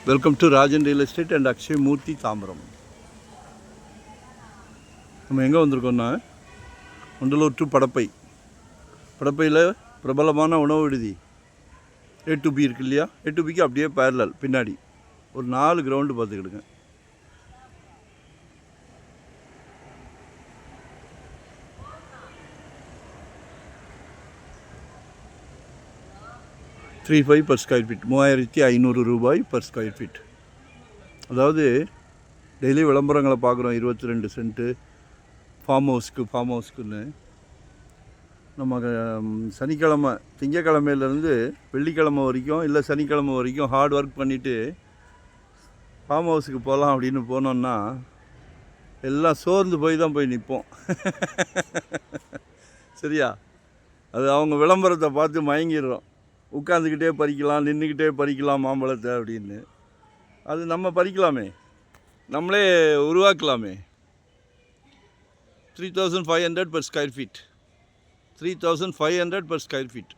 Welcome to Rajan real estate and Akshay Murthy Tambaram. நம்ம எங்கே வந்திருக்கோம்னா Vandalur to படப்பை. படப்பையில் பிரபலமான உணவு விடுதி A2B இருக்கு இல்லையா, A2Bக்கு அப்படியே பேரலல் பின்னாடி ஒரு 4 கிரவுண்டு பார்த்துக்கிடுங்க. $3,500 per square feet, 3,500 ரூபாய் பர் ஸ்கொயர் ஃபீட். அதாவது டெய்லி விளம்பரங்களை பார்க்குறோம், 22 சென்ட்டு ஃபார்ம் ஹவுஸ்க்குன்னு. நம்ம சனிக்கிழமை திங்கக்கிழமையிலேருந்து வெள்ளிக்கிழமை வரைக்கும் இல்லை சனிக்கிழமை வரைக்கும் ஹார்ட் ஒர்க் பண்ணிவிட்டு ஃபார்ம் ஹவுஸுக்கு போகலாம் அப்படின்னு போனோன்னா எல்லாம் சோர்ந்து போய் தான் போய் நிற்போம். சரியா? அது அவங்க விளம்பரத்தை பார்த்து மயங்கிடுறோம். உட்காந்துக்கிட்டே பறிக்கலாம், நின்றுக்கிட்டே பறிக்கலாம் மாம்பழத்தை அப்படின்னு. அது நம்ம பறிக்கலாமே, நம்மளே உருவாக்கலாமே. 3,500 per square feet, 3,500 per square feet.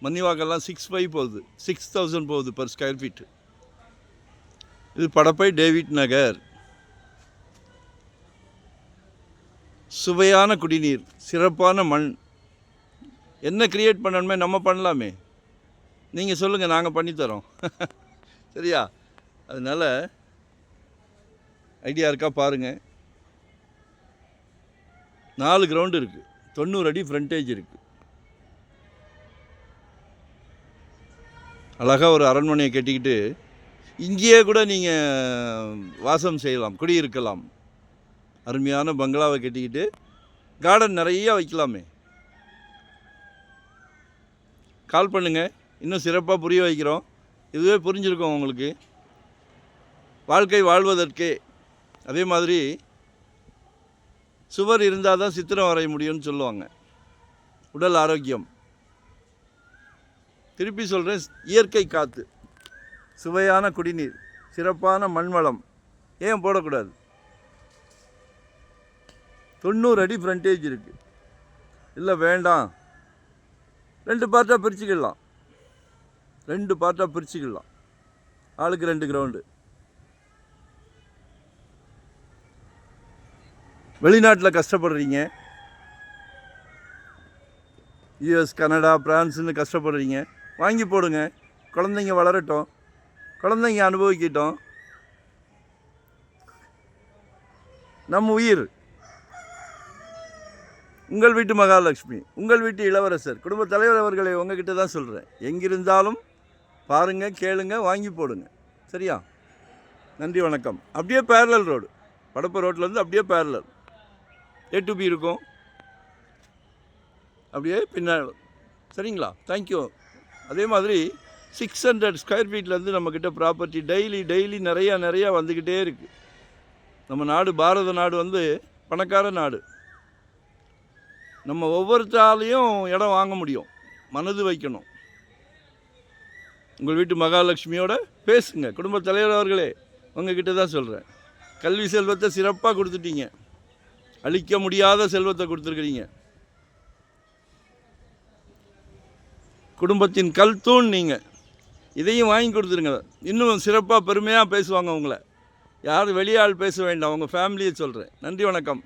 மன்னிவாக்கெல்லாம் 6,500 போகுது, 6,000 போகுது per square feet. இது படப்பை டேவிட் நகர். சுவையான குடிநீர், சிறப்பான மண். என்ன க்ரியேட் பண்ணணுமே நம்ம பண்ணலாமே. நீங்கள் சொல்லுங்கள், நாங்கள் பண்ணித்தரோம். சரியா? அதனால் ஐடியா இருக்கா பாருங்கள். 4 கிரவுண்டு இருக்குது, 90 அடி ஃப்ரண்டேஜ் இருக்குது. அழகாக ஒரு அரண்மனையை கட்டிக்கிட்டு இங்கேயே கூட நீங்கள் வாசம் செய்யலாம், குடியிருக்கலாம். அருமையான பங்களாவை கட்டிக்கிட்டு கார்டன் நிறையா வைக்கலாமே. கால் பண்ணுங்கள், இன்னும் சிறப்பாக புரிய வைக்கிறோம். இதுவே புரிஞ்சிருக்கோம் உங்களுக்கு. வாழ்க்கை வாழ்வதற்கே அதே மாதிரி சுவர் இருந்தால் தான் சித்திரம் வரைய முடியும்னு சொல்லுவாங்க. உடல் ஆரோக்கியம். திருப்பி சொல்கிறேன், இயற்கை காற்று, சுவையான குடிநீர், சிறப்பான மண்வளம். ஏன் போடக்கூடாது? 90 அடி ஃப்ரண்டேஜ் இருக்குது. இல்லை வேண்டாம், 2 பார்ட்டாக பிரிச்சுக்கலாம், 2 பார்ட்டாக பிரிச்சுக்கலாம். ஆளுக்கு 2 கிரவுண்டு. வெளிநாட்டில் கஷ்டப்படுறீங்க, US கனடா பிரான்ஸுன்னு கஷ்டப்படுறீங்க, வாங்கி போடுங்க. குழந்தைங்க வளரட்டும், குழந்தைங்க அனுபவிக்கட்டும். நம்ம உயிர் உங்கள் வீட்டு மகாலட்சுமி, உங்கள் வீட்டு இளவரசர், குடும்ப தலைவர் அவர்களை உங்ககிட்ட தான் சொல்கிறேன். எங்கிருந்தாலும் பாருங்கள், கேளுங்க, வாங்கி போடுங்க. சரியா? நன்றி, வணக்கம். அப்படியே பேரலல் ரோடு, படப்பை ரோட்லேருந்து அப்படியே பேரலல் A2B இருக்கும், அப்படியே பின்னாடி. சரிங்களா? தேங்க்யூ. அதே மாதிரி 600 ஸ்கொயர் ஃபீட்லேருந்து நம்மக்கிட்ட ப்ராப்பர்ட்டி டெய்லி நிறையா வந்துக்கிட்டே இருக்குது. நம்ம நாடு பாரத நாடு வந்து பணக்கார நாடு. நம்ம ஒவ்வொருத்தாலையும் இடம் வாங்க முடியும், மனது வைக்கணும். உங்கள் வீட்டு மகாலட்சுமியோட பேசுங்க. குடும்ப தலைவர் அவர்களே, உங்ககிட்ட தான் சொல்கிறேன். கல்வி செல்வத்தை சிறப்பாக கொடுத்துட்டீங்க, அழிக்க முடியாத செல்வத்தை கொடுத்துருக்குறீங்க. குடும்பத்தின் கல் தூண் நீங்கள். இதையும் வாங்கி கொடுத்துருங்க. இன்னும் சிறப்பாக பெருமையாக பேசுவாங்க உங்களை. யாரும் வெளியாள் பேச வேண்டாம், உங்கள் ஃபேமிலியை சொல்கிறேன். நன்றி, வணக்கம்.